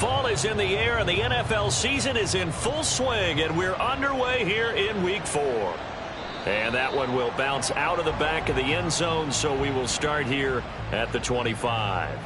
Fall is in the air, and the NFL season is in full swing, and we're underway here in Week 4. And that one will bounce out of the back of the end zone, so we will start here at the 25.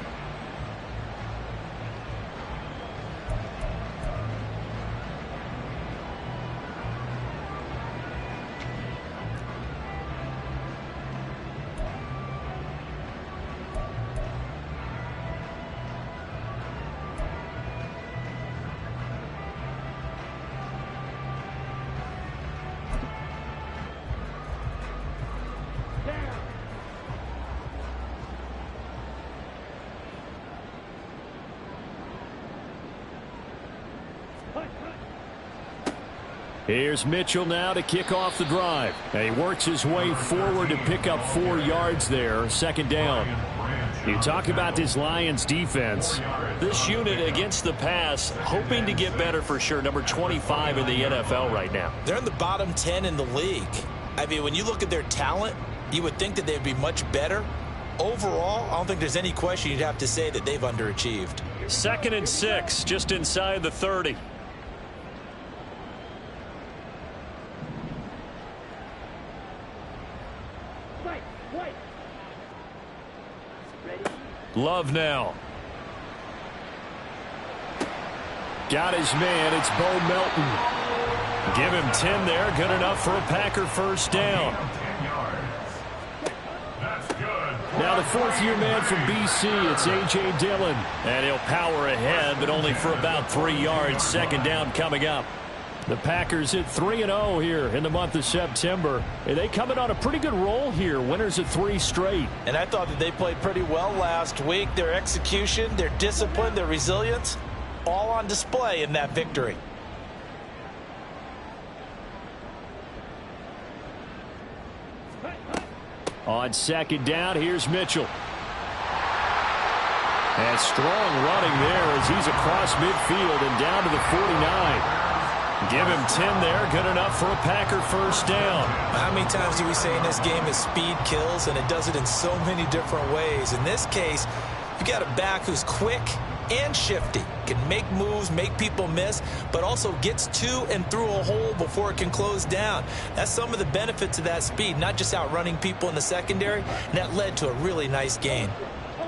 Here's Mitchell now to kick off the drive. And he works his way forward to pick up 4 yards there. Second down. You talk about this Lions defense. This unit against the pass, hoping to get better for sure. Number 25 in the NFL right now. They're in the bottom 10 in the league. I mean, when you look at their talent, you would think that they'd be much better. Overall, I don't think there's any question you'd have to say that they've underachieved. 2nd and 6, just inside the 30. Love now. Got his man. It's Bo Melton. Give him 10 there. Good enough for a Packer first down. Now the 4th-year man from BC, it's A.J. Dillon. And he'll power ahead, but only for about 3 yards. Second down coming up. The Packers at 3-0 here in the month of September. And they coming on a pretty good roll here. Winners at 3 straight. And I thought that they played pretty well last week. Their execution, their discipline, their resilience, all on display in that victory. On second down, here's Mitchell. And strong running there as he's across midfield and down to the 49. Give him 10 there. Good enough for a Packer first down. How many times do we say in this game that speed kills, and it does it in so many different ways? In this case, you got a back who's quick and shifty, can make moves, make people miss, but also gets to and through a hole before it can close down. That's some of the benefits of that speed, not just outrunning people in the secondary, and that led to a really nice gain.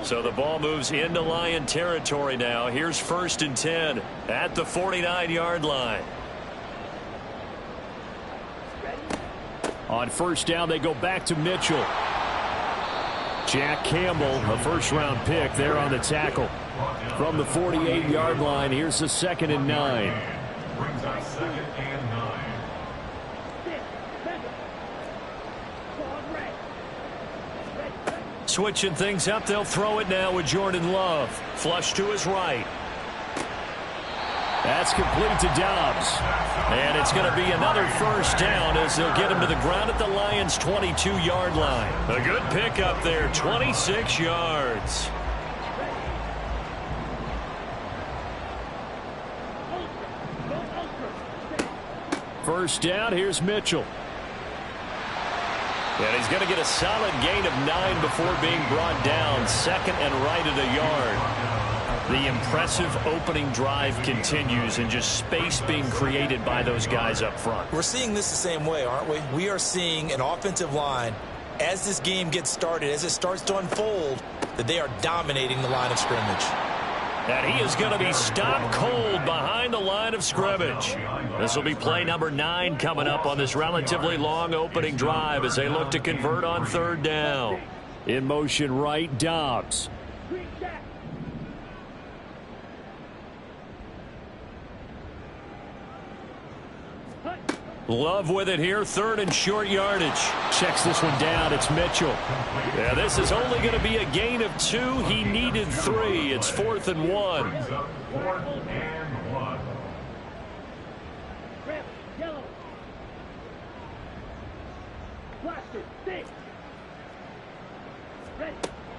So the ball moves into Lion territory now. Here's 1st and 10 at the 49-yard line. On first down, they go back to Mitchell. Jack Campbell, a first-round pick there on the tackle. From the 48-yard line, here's the 2nd and 9. Brings us 2nd and 9. Switching things up, they'll throw it now with Jordan Love. Flush to his right. That's complete to Dobbs. And it's going to be another first down as they'll get him to the ground at the Lions' 22-yard line. A good pickup there, 26 yards. First down, here's Mitchell. And he's going to get a solid gain of 9 before being brought down. 2nd and right at a yard. The impressive opening drive continues, and just space being created by those guys up front. We're seeing this the same way, aren't we? We are seeing an offensive line, as this game gets started, as it starts to unfold, that they are dominating the line of scrimmage. And he is going to be stopped cold behind the line of scrimmage. This will be play number 9 coming up on this relatively long opening drive as they look to convert on 3rd down. In motion right, Dobbs. Love with it here, 3rd and short yardage. Checks this one down, it's Mitchell. Yeah, this is only going to be a gain of 2. He needed 3. It's 4th and 1.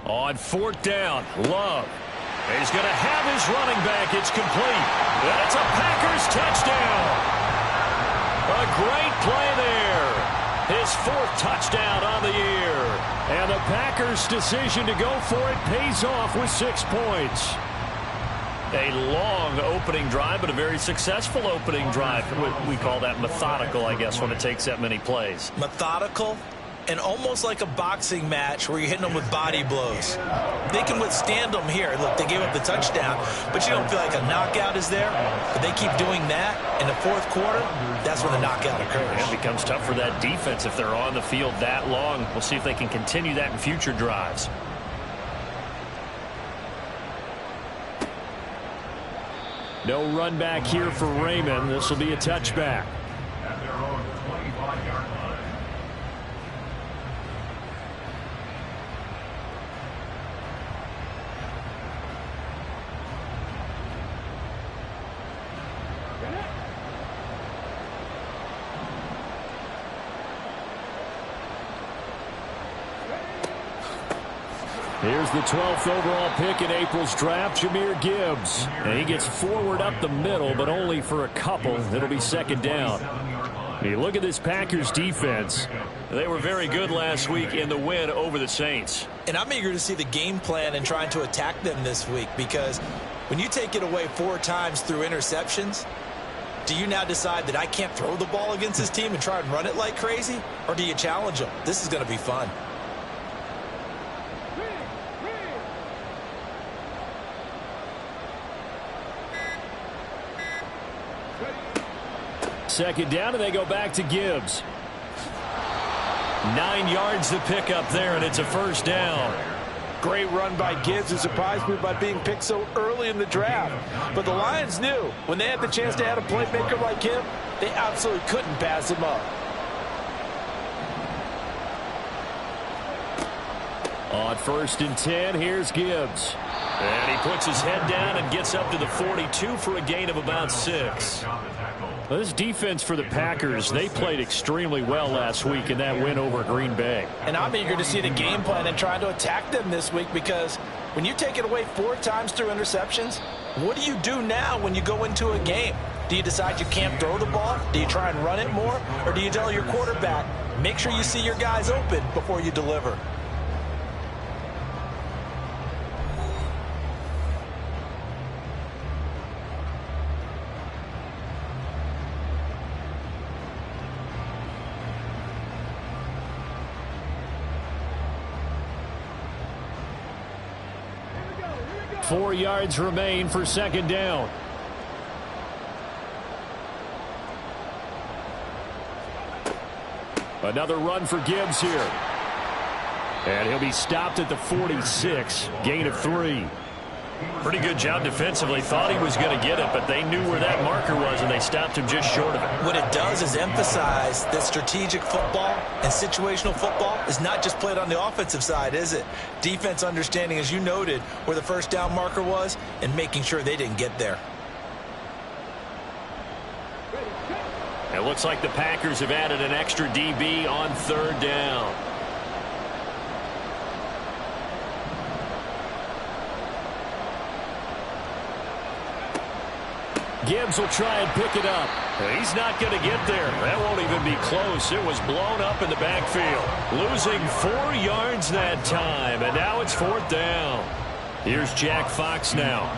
On 4th down, Love. He's going to have his running back. It's complete. That's a Packers touchdown. A great play there. His 4th touchdown on the year. And the Packers' decision to go for it pays off with 6 points. A long opening drive, but a very successful opening drive. We call that methodical, I guess, when it takes that many plays. Methodical and almost like a boxing match where you're hitting them with body blows. They can withstand them here. Look, they gave up the touchdown, but you don't feel like a knockout is there. But they keep doing that in the fourth quarter, that's when the knockout occurs. It becomes tough for that defense if they're on the field that long. We'll see if they can continue that in future drives. No run back here for Raymond. This will be a touchback. At their own 25-yard line. Here's the 12th overall pick in April's draft, Jahmyr Gibbs. And he gets forward up the middle, but only for a couple. It'll be second down. Hey, look at this Packers defense. They were very good last week in the win over the Saints. And I'm eager to see the game plan and trying to attack them this week, because when you take it away 4 times through interceptions, do you now decide that I can't throw the ball against this team and try and run it like crazy? Or do you challenge them? This is going to be fun. Second down, and they go back to Gibbs. 9 yards to pick up there, and it's a first down. Great run by Gibbs, who surprised me by being picked so early in the draft. But the Lions knew when they had the chance to add a playmaker like him, they absolutely couldn't pass him up. On 1st and 10, here's Gibbs. And he puts his head down and gets up to the 42 for a gain of about 6. Well, this defense for the Packers, they played extremely well last week in that win over Green Bay. And I'm eager to see the game plan and try to attack them this week, because when you take it away 4 times through interceptions, what do you do now when you go into a game? Do you decide you can't throw the ball? Do you try and run it more? Or do you tell your quarterback, make sure you see your guys open before you deliver? Four yards remain for second down. Another run for Gibbs here. And he'll be stopped at the 46. Gain of 3. Pretty good job defensively. Thought he was going to get it, but they knew where that marker was, and they stopped him just short of it. What it does is emphasize that strategic football and situational football is not just played on the offensive side, is it? Defense understanding, as you noted, where the first down marker was and making sure they didn't get there. It looks like the Packers have added an extra DB on 3rd down. Gibbs will try and pick it up. He's not going to get there. That won't even be close. It was blown up in the backfield. Losing 4 yards that time, and now it's 4th down. Here's Jack Fox now.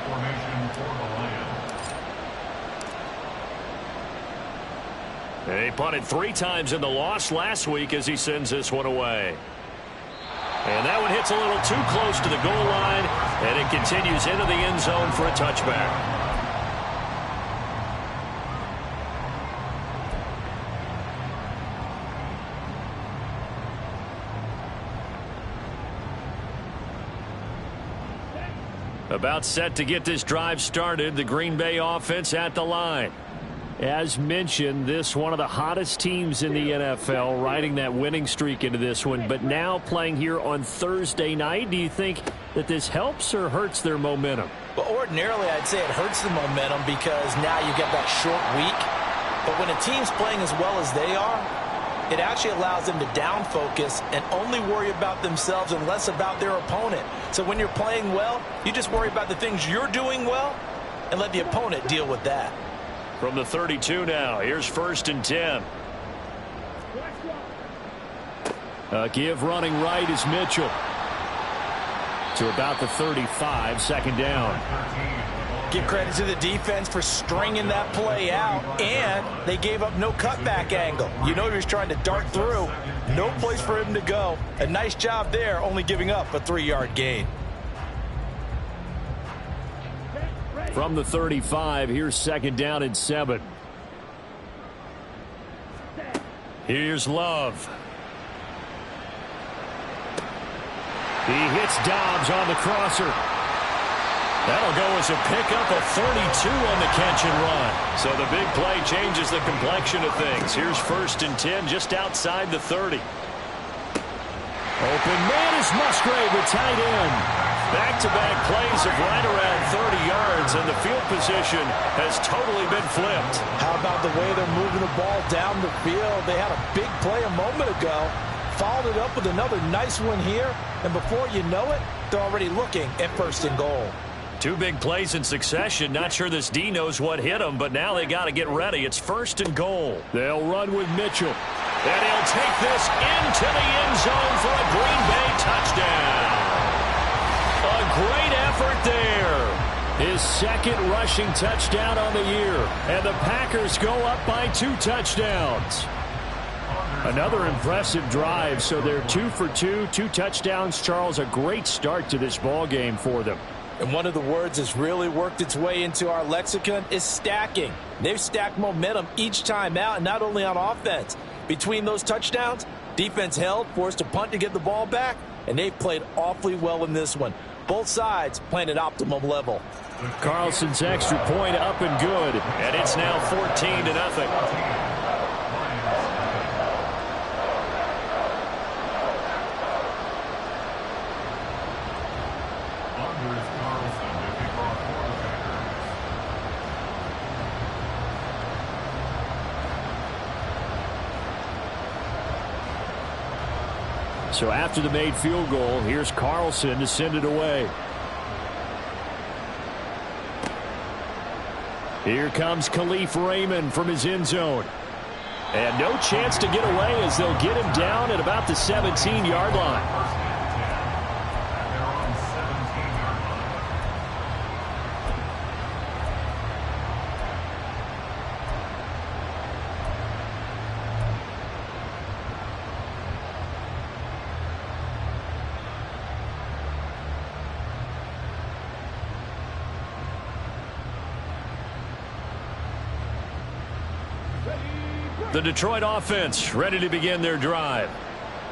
He punted 3 times in the loss last week as he sends this one away. And that one hits a little too close to the goal line, and it continues into the end zone for a touchback. About set to get this drive started. The Green Bay offense at the line. As mentioned, this one of the hottest teams in the NFL, riding that winning streak into this one, but now playing here on Thursday night. Do you think that this helps or hurts their momentum? Well, ordinarily, I'd say it hurts the momentum because now you get that short week. But when a team's playing as well as they are, it actually allows them to down focus and only worry about themselves and less about their opponent. So when you're playing well, you just worry about the things you're doing well and let the opponent deal with that. From the 32 now, here's 1st and 10. A give running right is Mitchell. to about the 35, second down. Give credit to the defense for stringing that play out, and they gave up no cutback angle. You know he was trying to dart through. No place for him to go. A nice job there, only giving up a 3-yard gain. From the 35, here's second down and 7. Here's Love. He hits Dobbs on the crosser. That'll go as a pickup of 32 on the catch and run. So the big play changes the complexion of things. Here's 1st and 10 just outside the 30. Open man is Musgrave, the tight end. Back-to-back plays of right around 30 yards, and the field position has totally been flipped. How about the way they're moving the ball down the field? They had a big play a moment ago. Followed it up with another nice one here, and before you know it, they're already looking at 1st and goal. 2 big plays in succession. Not sure this D knows what hit him, but now they got to get ready. It's 1st and goal. They'll run with Mitchell. And he'll take this into the end zone for a Green Bay touchdown. A great effort there. His 2nd rushing touchdown on the year. And the Packers go up by 2 touchdowns. Another impressive drive, so they're 2 for 2, 2 touchdowns. Charles, a great start to this ball game for them. And one of the words that's really worked its way into our lexicon is stacking. They've stacked momentum each time out, not only on offense. Between those touchdowns, defense held, forced a punt to get the ball back, and they've played awfully well in this one. Both sides playing at optimum level. Carlson's extra point up and good. And it's now 14-0. So after the made field goal, here's Carlson to send it away. Here comes Khalif Raymond from his end zone. And no chance to get away as they'll get him down at about the 17-yard line. The Detroit offense ready to begin their drive.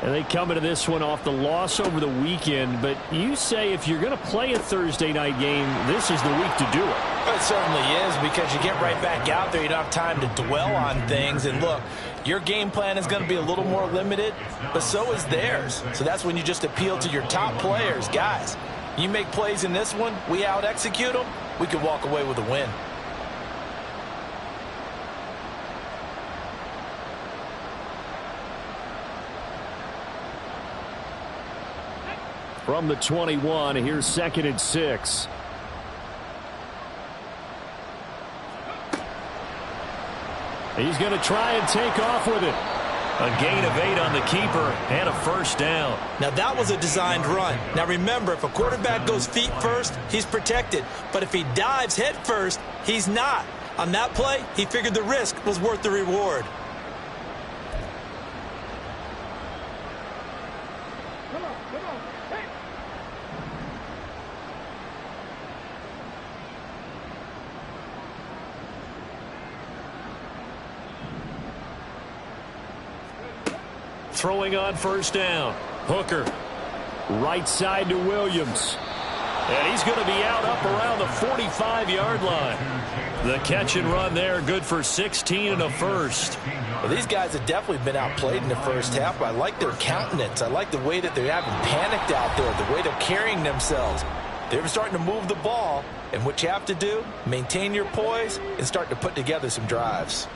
And they come into this one off the loss over the weekend. But you say if you're going to play a Thursday night game, this is the week to do it. It certainly is, because you get right back out there. You don't have time to dwell on things. And look, your game plan is going to be a little more limited, but so is theirs. So that's when you just appeal to your top players. Guys, you make plays in this one, we out-execute them, we can walk away with a win. From the 21, here's 2nd and 6. He's going to try and take off with it. A gain of 8 on the keeper and a 1st down. Now that was a designed run. Now remember, if a quarterback goes feet first, he's protected. But if he dives head first, he's not. On that play, he figured the risk was worth the reward. Throwing on 1st down. Hooker. Right side to Williams. And he's going to be out up around the 45-yard line. The catch and run there, good for 16 and a 1st. Well, these guys have definitely been outplayed in the first half. I like their countenance. I like the way that they haven't panicked out there, the way they're carrying themselves. They're starting to move the ball, and what you have to do, maintain your poise and start to put together some drives.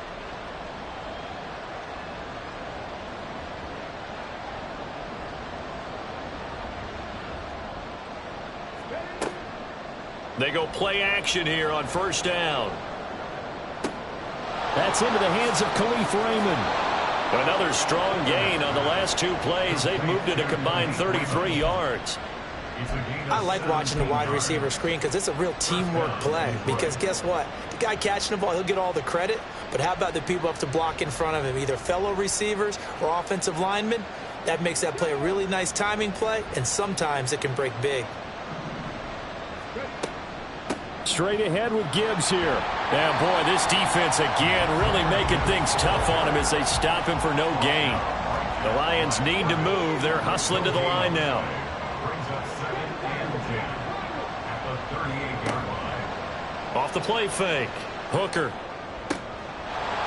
They go play action here on 1st down. That's into the hands of Khalif Raymond. Another strong gain on the last 2 plays. They've moved it a combined 33 yards. I like watching the wide receiver screen because it's a real teamwork play. Because guess what? The guy catching the ball, he'll get all the credit. But how about the people up to block in front of him, either fellow receivers or offensive linemen? That makes that play a really nice timing play, and sometimes it can break big. Straight ahead with Gibbs here. And boy, this defense again really making things tough on him as they stop him for no gain. The Lions need to move. They're hustling to the line now. Off the play fake. Hooker.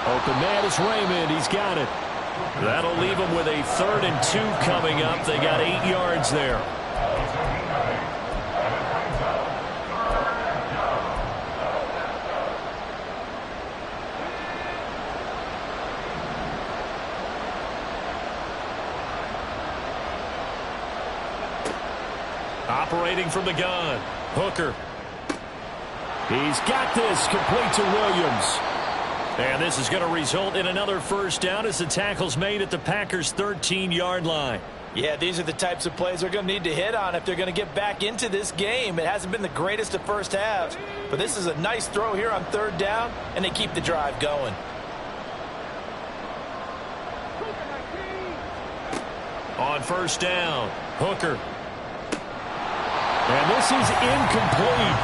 Open man is Raymond. He's got it. That'll leave them with a 3rd and 2 coming up. They got 8 yards there. Operating from the gun. Hooker. He's got this, complete to Williams. And this is going to result in another first down as the tackle's made at the Packers' 13-yard line. Yeah, these are the types of plays they're going to need to hit on if they're going to get back into this game. It hasn't been the greatest of first halves, but this is a nice throw here on 3rd down, and they keep the drive going. On 1st down, Hooker. And this is incomplete.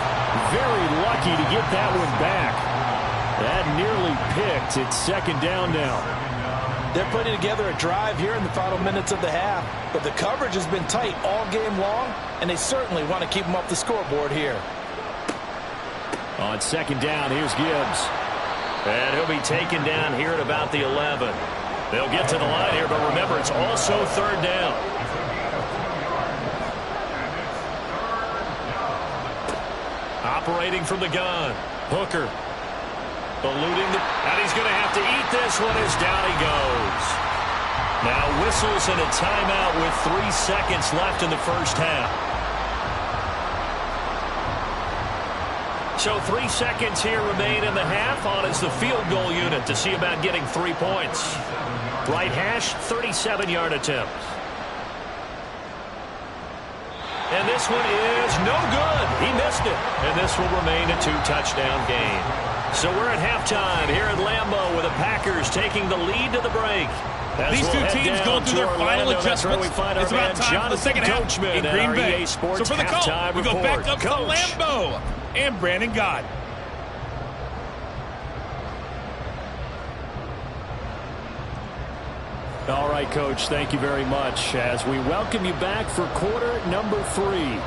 Very lucky to get that one back. That nearly picked. It's 2nd down now. They're putting together a drive here in the final minutes of the half, but the coverage has been tight all game long, and they certainly want to keep them off the scoreboard here. On 2nd down, here's Gibbs. And he'll be taken down here at about the 11. They'll get to the line here, but remember, it's also 3rd down. Operating from the gun. Hooker. Eluding the... And he's going to have to eat this one as down he goes. Now whistles and a timeout with 3 seconds left in the first half. So 3 seconds here remain in the half on as the field goal unit to see about getting 3 points. Right hash, 37-yard attempt. And this one is no good. He missed it. And this will remain a 2-touchdown game. So we're at halftime here at Lambeau with the Packers taking the lead to the break. These two teams going through their final adjustments. It's about time for the second half in Green Bay. So for the call, we go back up to Lambeau and Brandon Gott. All right, Coach, thank you very much as we welcome you back for quarter number 3.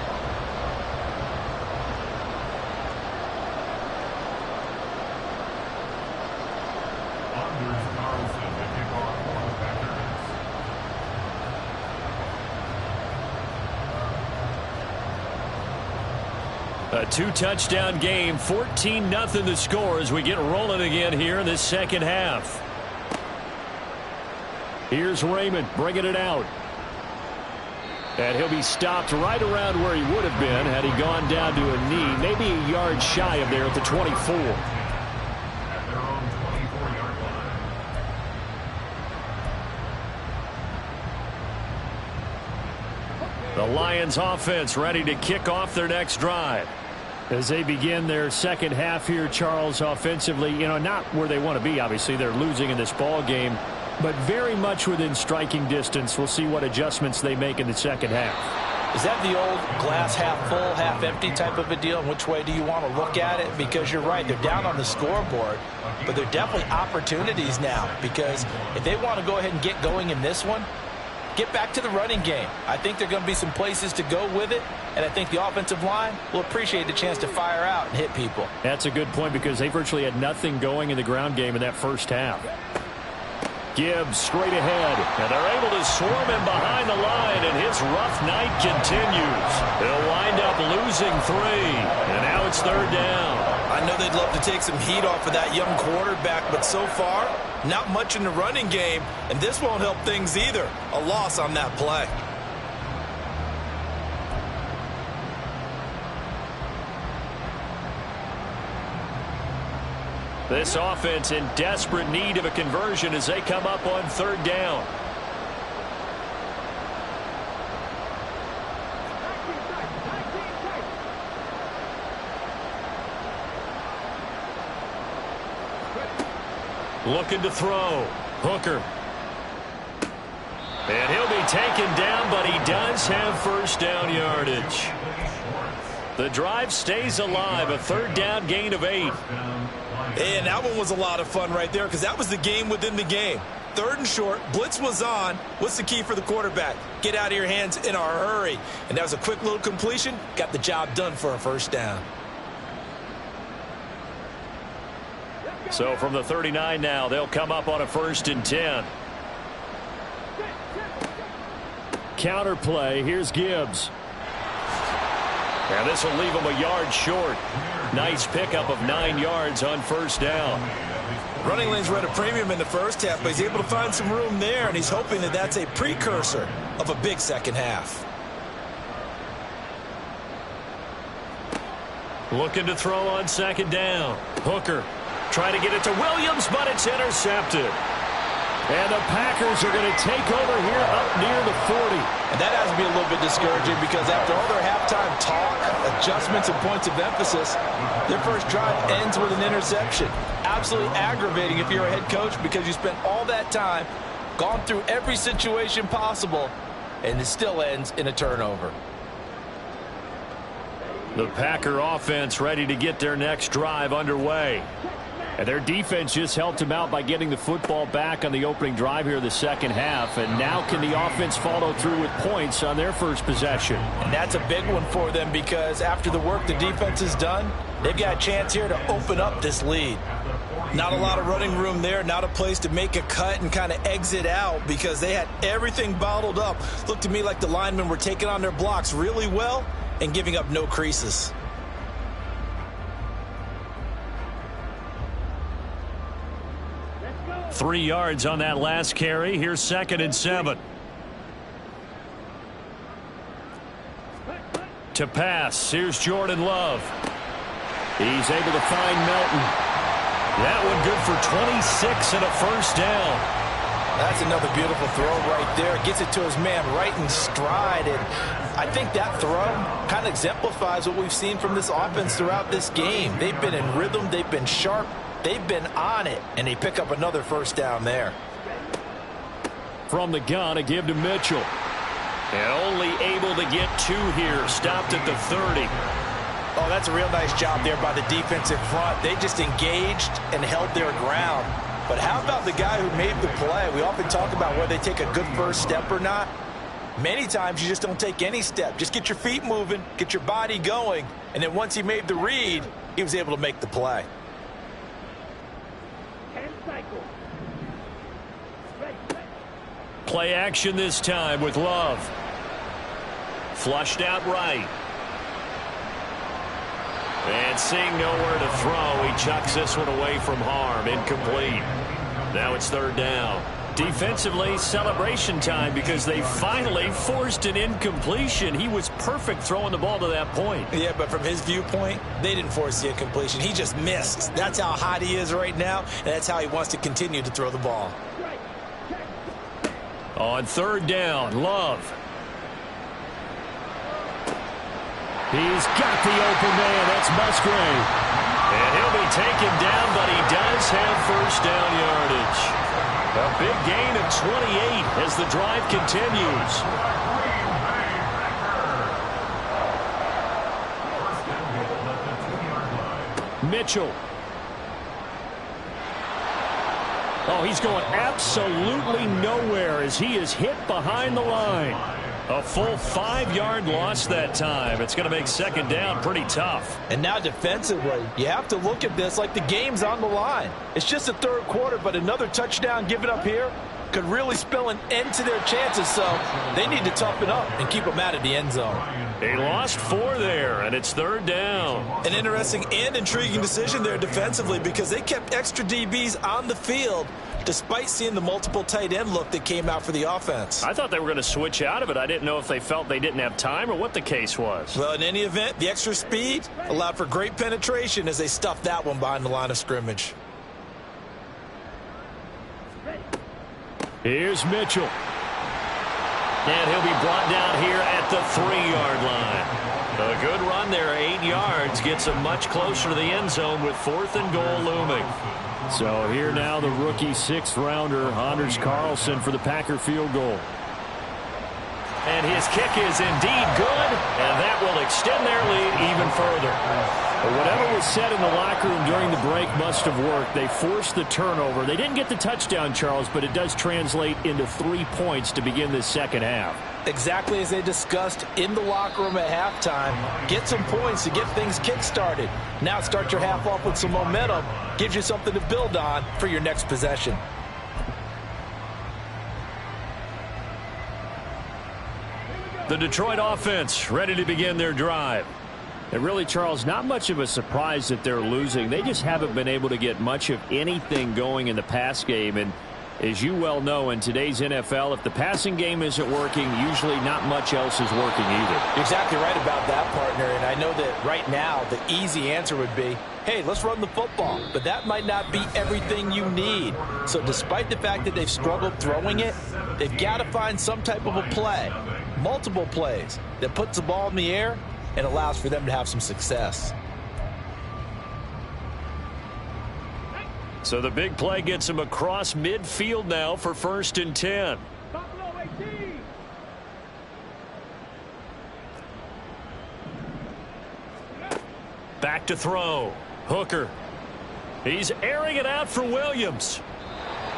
A 2-touchdown game, 14-0 the score as we get rolling again here in this second half. Here's Raymond bringing it out. And he'll be stopped right around where he would have been had he gone down to a knee, maybe a yard shy of there at the 24. At their own 24-yard line. The Lions offense ready to kick off their next drive. As they begin their second half here, Charles, offensively, not where they want to be, obviously. They're losing in this ball game, but very much within striking distance. We'll see what adjustments they make in the second half. Is that the old glass half full, half empty type of a deal? And which way do you want to look at it? Because you're right, they're down on the scoreboard, but they're definitely opportunities now. Because if they want to go ahead and get going in this one, get back to the running game. I think there are going to be some places to go with it, and I think the offensive line will appreciate the chance to fire out and hit people. That's a good point because they virtually had nothing going in the ground game in that first half. Gibbs straight ahead, and they're able to swarm him behind the line, and his rough night continues. They'll wind up losing 3, and now it's 3rd down. I know they'd love to take some heat off of that young quarterback, but so far, not much in the running game, and this won't help things either. A loss on that play. This offense in desperate need of a conversion as they come up on 3rd down. Looking to throw. Hooker. And he'll be taken down, but he does have first down yardage. The drive stays alive. A third down gain of 8. And that one was a lot of fun right there because that was the game within the game. 3rd and short. Blitz was on. What's the key for the quarterback? Get out of your hands in a hurry. And that was a quick little completion. Got the job done for a first down. So from the 39 now, they'll come up on a 1st and 10. Counter play. Here's Gibbs. And this will leave him a yard short. Nice pickup of 9 yards on first down. Running lanes were at a premium in the first half, but he's able to find some room there, and he's hoping that that's a precursor of a big second half. Looking to throw on 2nd down. Hooker trying to get it to Williams, but it's intercepted. And the Packers are going to take over here up near the 40. And that has to be a little bit discouraging because after all their halftime talk, adjustments, and points of emphasis, their first drive ends with an interception. Absolutely aggravating if you're a head coach because you spent all that time, gone through every situation possible, and it still ends in a turnover. The Packer offense ready to get their next drive underway. And their defense just helped him out by getting the football back on the opening drive here in the second half. And now can the offense follow through with points on their first possession? And that's a big one for them because after the work the defense has done, they've got a chance here to open up this lead. Not a lot of running room there, not a place to make a cut and kind of exit out because they had everything bottled up. Looked to me like the linemen were taking on their blocks really well and giving up no creases. Three yards on that last carry. Here's 2nd and 7. To pass. Here's Jordan Love. He's able to find Melton. That one good for 26 and a first down. That's another beautiful throw right there. Gets it to his man right in stride. And I think that throw kind of exemplifies what we've seen from this offense throughout this game. They've been in rhythm. They've been sharp. They've been on it, and they pick up another first down there. From the gun, a give to Mitchell. And only able to get 2 here. Stopped at the 30. Oh, that's a real nice job there by the defense in front. They just engaged and held their ground. But how about the guy who made the play? We often talk about whether they take a good first step or not. Many times you just don't take any step. Just get your feet moving, get your body going, and then once he made the read, he was able to make the play. Play action this time with Love. Flushed out right. And seeing nowhere to throw, he chucks this one away from harm. Incomplete. Now it's 3rd down. Defensively, celebration time because they finally forced an incompletion. He was perfect throwing the ball to that point. Yeah, but from his viewpoint, they didn't force the incompletion. He just missed. That's how hot he is right now, and that's how he wants to continue to throw the ball. On 3rd down, Love. He's got the open man. That's Musgrave. And he'll be taken down, but he does have first down yardage. A big gain of 28 as the drive continues. Mitchell. Oh, he's going absolutely nowhere as he is hit behind the line. A full 5-yard loss that time. It's going to make 2nd down pretty tough. And now defensively, you have to look at this like the game's on the line. It's just the 3rd quarter, but another touchdown given up here could really spell an end to their chances. So they need to toughen up and keep them out of the end zone. He lost 4 there, and it's 3rd down. An interesting and intriguing decision there defensively because they kept extra DBs on the field despite seeing the multiple tight end look that came out for the offense. I thought they were going to switch out of it. I didn't know if they felt they didn't have time or what the case was. Well, in any event, the extra speed allowed for great penetration as they stuffed that one behind the line of scrimmage. Here's Mitchell. And he'll be brought down here at the 3-yard line. A good run there, 8 yards, gets him much closer to the end zone with 4th and goal looming. So here now the rookie sixth-rounder, Anders Carlson, for the Packer field goal. And his kick is indeed good, and that will extend their lead even further. But whatever was said in the locker room during the break must have worked. They forced the turnover. They didn't get the touchdown, Charles, but it does translate into 3 points to begin this second half. Exactly as they discussed in the locker room at halftime. Get some points to get things kick-started. Now start your half off with some momentum. Gives you something to build on for your next possession. The Detroit offense ready to begin their drive. And really, Charles, not much of a surprise that they're losing. They just haven't been able to get much of anything going in the pass game. And as you well know, in today's NFL, if the passing game isn't working, usually not much else is working either. You're exactly right about that, partner. And I know that right now the easy answer would be, hey, let's run the football. But that might not be everything you need. So despite the fact that they've struggled throwing it, they've got to find some type of a play, multiple plays, that puts the ball in the air and allows for them to have some success. So the big play gets him across midfield now for 1st and 10. Back to throw. Hooker. He's airing it out for Williams.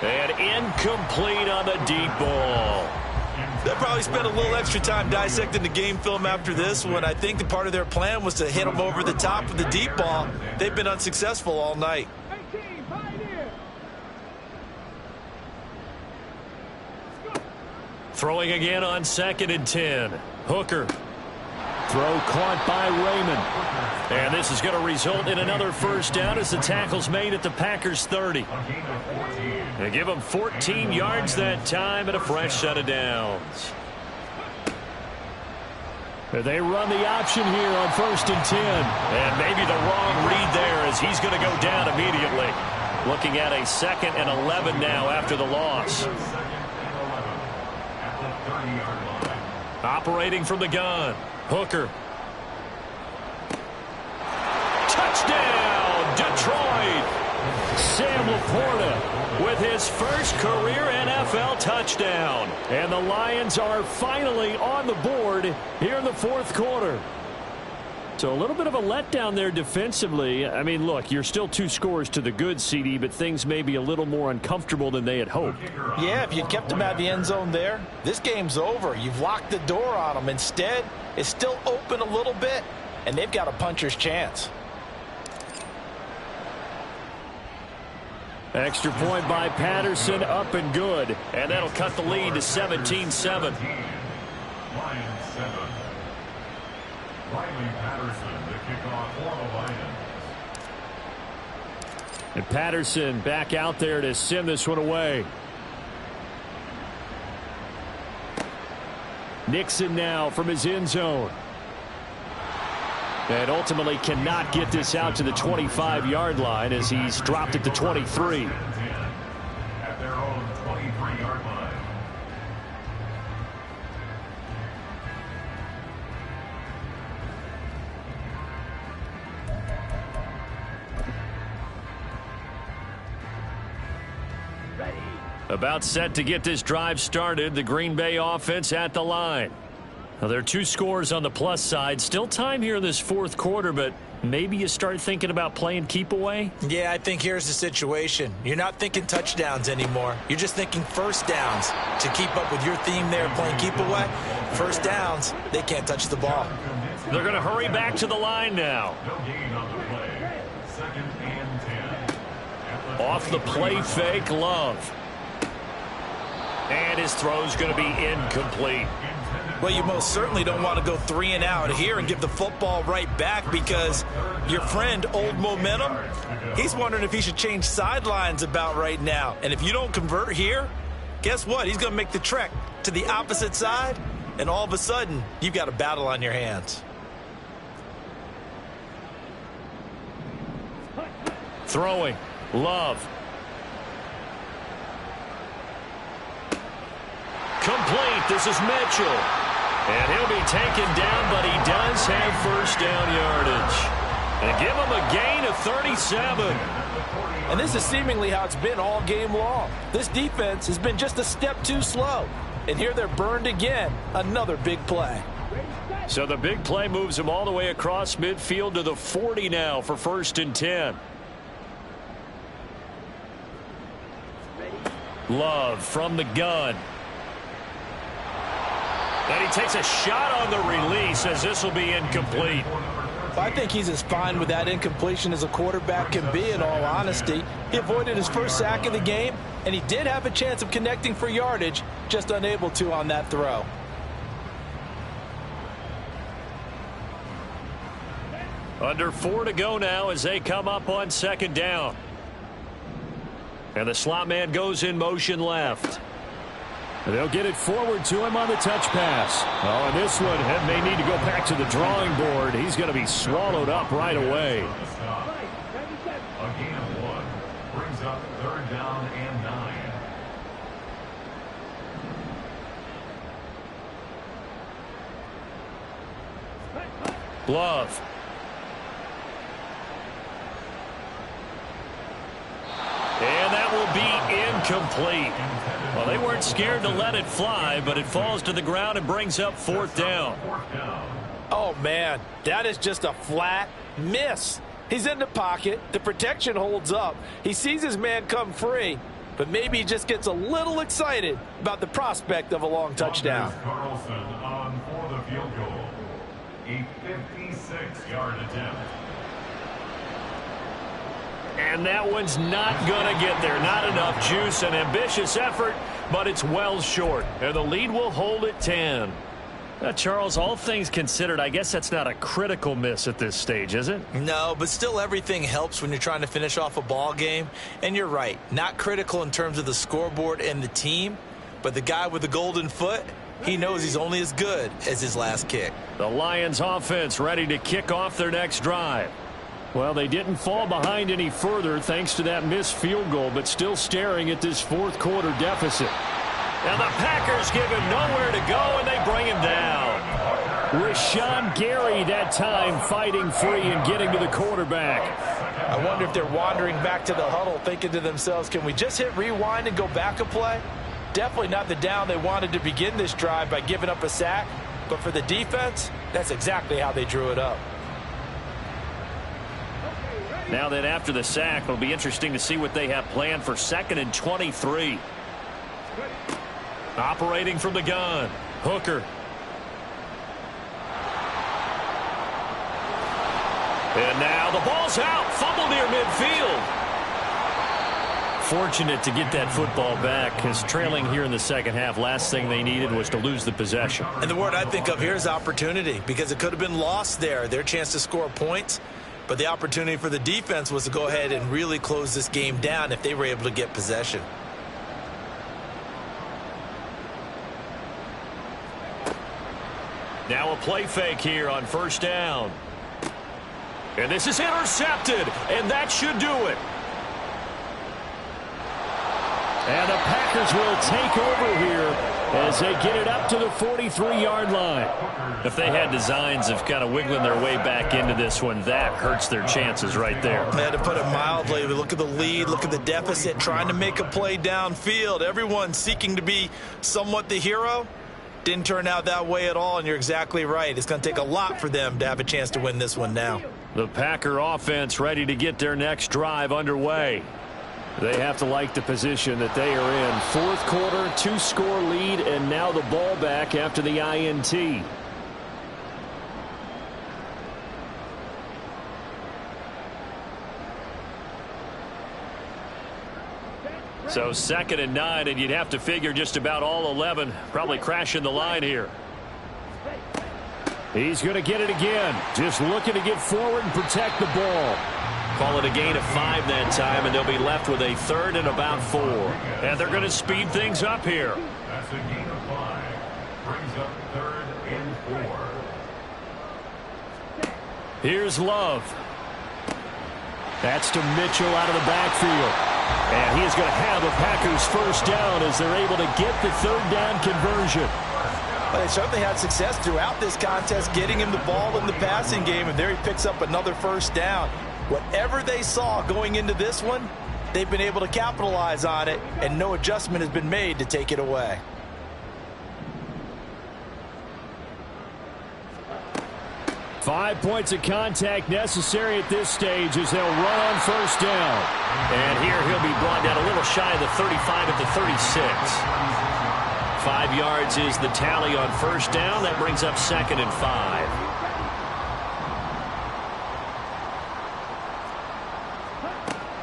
And incomplete on the deep ball. They'll probably spend a little extra time dissecting the game film after this one. I think the part of their plan was to hit them over the top of the deep ball. They've been unsuccessful all night. Throwing again on 2nd and 10. Hooker. Throw caught by Raymond. And this is going to result in another first down as the tackle's made at the Packers 30. They give them 14 yards that time and a fresh set of downs. They run the option here on 1st and 10. And maybe the wrong read there as he's going to go down immediately. Looking at a 2nd and 11 now after the loss. Operating from the gun. Hooker. Touchdown, Detroit! Sam Laporta with his first career NFL touchdown. And the Lions are finally on the board here in the 4th quarter. So a little bit of a letdown there defensively. I mean, look, you're still 2 scores to the good, CD, but things may be a little more uncomfortable than they had hoped. Yeah, if you kept them out of the end zone there, this game's over. You've locked the door on them. Instead, it's still open a little bit, and they've got a puncher's chance. Extra point by Patterson, up and good. And that'll cut the lead to 17-7. And Patterson back out there to send this one away. Nixon now from his end zone. And ultimately cannot get this out to the 25-yard line as he's dropped at the 23. At their own 23-yard line. About set to get this drive started. The Green Bay offense at the line. Now, there are 2 scores on the plus side. Still time here in this 4th quarter, but maybe you start thinking about playing keep away? Yeah, I think here's the situation. You're not thinking touchdowns anymore. You're just thinking first downs. To keep up with your theme there, playing keep away, first downs, they can't touch the ball. They're going to hurry back to the line now. No gain on the play. 2nd and 10. Off the play fake, Love. And his throw's going to be incomplete. Well, you most certainly don't want to go 3 and out here and give the football right back because your friend, Old Momentum, he's wondering if he should change sidelines about right now. And if you don't convert here, guess what? He's going to make the trek to the opposite side, and all of a sudden, you've got a battle on your hands. Throwing. Love. Complete. This is Mitchell. And he'll be taken down, but he does have first down yardage. And give them a gain of 37. And this is seemingly how it's been all game long. This defense has been just a step too slow. And here they're burned again. Another big play. So the big play moves them all the way across midfield to the 40 now for 1st and 10. Love from the gun. And he takes a shot on the release as this will be incomplete. I think he's as fine with that incompletion as a quarterback can be, in all honesty. He avoided his first sack of the game, and he did have a chance of connecting for yardage, just unable to on that throw. Under 4 to go now as they come up on 2nd down. And the slot man goes in motion left. They'll get it forward to him on the touch pass. Oh, and this one may need to go back to the drawing board. He's going to be swallowed up right away. A gain of 1 brings up 3rd down and 9. Love. And that will be incomplete. Well, they weren't scared to let it fly, but it falls to the ground and brings up 4th down. Oh, man, that is just a flat miss. He's in the pocket. The protection holds up. He sees his man come free, but maybe he just gets a little excited about the prospect of a long touchdown. Carlson on for the field goal. A 56-yard attempt. And that one's not going to get there. Not enough juice. An ambitious effort, but it's well short. And the lead will hold at 10. Charles, all things considered, I guess that's not a critical miss at this stage, is it? No, but still everything helps when you're trying to finish off a ball game. And you're right, not critical in terms of the scoreboard and the team, but the guy with the golden foot, he knows he's only as good as his last kick. The Lions offense ready to kick off their next drive. Well, they didn't fall behind any further thanks to that missed field goal, but still staring at this 4th quarter deficit. And the Packers give him nowhere to go, and they bring him down. Rashawn Gary that time fighting free and getting to the quarterback. I wonder if they're wandering back to the huddle thinking to themselves, can we just hit rewind and go back a play? Definitely not the down they wanted to begin this drive by giving up a sack, but for the defense, that's exactly how they drew it up. Now then, after the sack, it'll be interesting to see what they have planned for 2nd and 23. Operating from the gun, Hooker. And now the ball's out. Fumble near midfield. Fortunate to get that football back, because trailing here in the 2nd half, last thing they needed was to lose the possession. And the word I think of here is opportunity, because it could have been lost there, their chance to score points. But the opportunity for the defense was to go ahead and really close this game down if they were able to get possession. Now a play fake here on 1st down. And this is intercepted, and that should do it. And the Packers will take over here as they get it up to the 43-yard line. If they had designs of kind of wiggling their way back into this one, that hurts their chances right there. To put it mildly, look at the lead, look at the deficit, trying to make a play downfield. Everyone seeking to be somewhat the hero. Didn't turn out that way at all, and you're exactly right. It's going to take a lot for them to have a chance to win this one now. The Packer offense ready to get their next drive underway. They have to like the position that they are in. 4th quarter, 2-score lead, and now the ball back after the INT. So 2nd and 9, and you'd have to figure just about all 11 probably crashing the line here. He's going to get it again. Just looking to get forward and protect the ball. Call it a gain of 5 that time, and they'll be left with a 3rd and about 4. And they're going to speed things up here. That's a gain of 5. Brings up 3rd and 4. Here's Love. That's to Mitchell out of the backfield. And he is going to have the Packers 1st down as they're able to get the 3rd down conversion. Well, they certainly had success throughout this contest, getting him the ball in the passing game, and there he picks up another first down. Whatever they saw going into this one, they've been able to capitalize on it, and no adjustment has been made to take it away. Five points of contact necessary at this stage as they'll run on first down. And here he'll be brought down a little shy of the 35 at the 36. 5 yards is the tally on first down. That brings up 2nd and 5.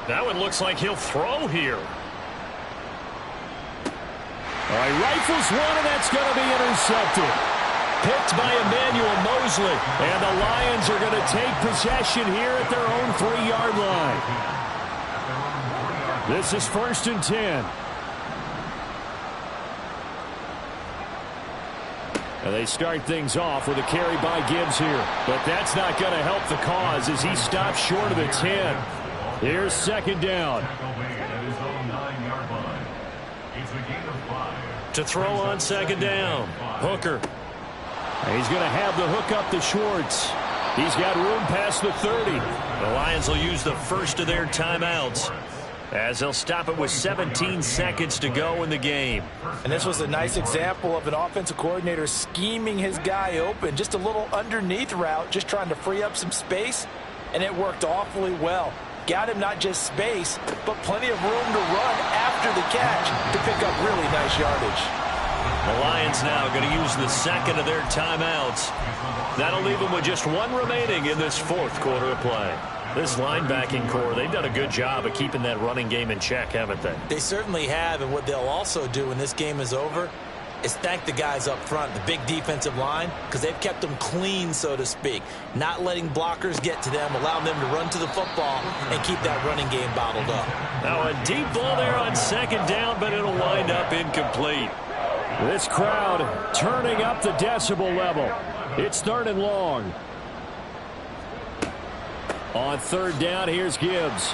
That one looks like he'll throw here. All right, rifles one, and that's going to be intercepted. Picked by Emmanuel Mosley. And the Lions are going to take possession here at their own 3-yard line. This is 1st and 10. And they start things off with a carry by Gibbs here. But that's not going to help the cause as he stops short of the 10. Here's 2nd down. To throw on 2nd down. Hooker. He's going to have the hook up to Schwartz. He's got room past the 30. The Lions will use the first of their timeouts as they'll stop it with 17 seconds to go in the game. And this was a nice example of an offensive coordinator scheming his guy open. Just a little underneath route, just trying to free up some space, and it worked awfully well. Got him not just space, but plenty of room to run after the catch to pick up really nice yardage. The Lions now going to use the second of their timeouts. That'll leave them with just one remaining in this 4th quarter of play. This linebacking core, they've done a good job of keeping that running game in check, haven't they? They certainly have, and what they'll also do when this game is over is thank the guys up front, the big defensive line, because they've kept them clean, so to speak. Not letting blockers get to them, allowing them to run to the football and keep that running game bottled up. Now a deep ball there on 2nd down, but it'll wind up incomplete. This crowd turning up the decibel level. It's 3rd and long. On 3rd down, here's Gibbs.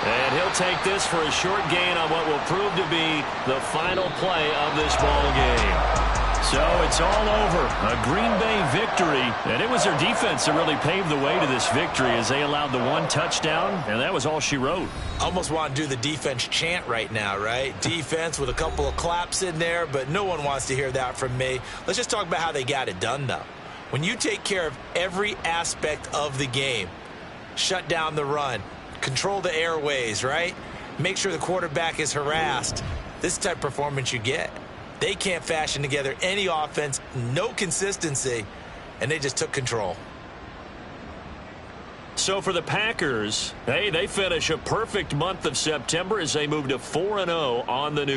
And he'll take this for a short gain on what will prove to be the final play of this ball game. So it's all over. A Green Bay victory. And it was their defense that really paved the way to this victory as they allowed the 1 touchdown, and that was all she wrote. Almost want to do the defense chant right now, right? Defense with a couple of claps in there, but no one wants to hear that from me. Let's just talk about how they got it done, though. When you take care of every aspect of the game, shut down the run, control the airways, right? Make sure the quarterback is harassed. This is the type of performance you get. They can't fashion together any offense, no consistency, and they just took control. So for the Packers, hey, they finish a perfect month of September as they move to 4-0 on the new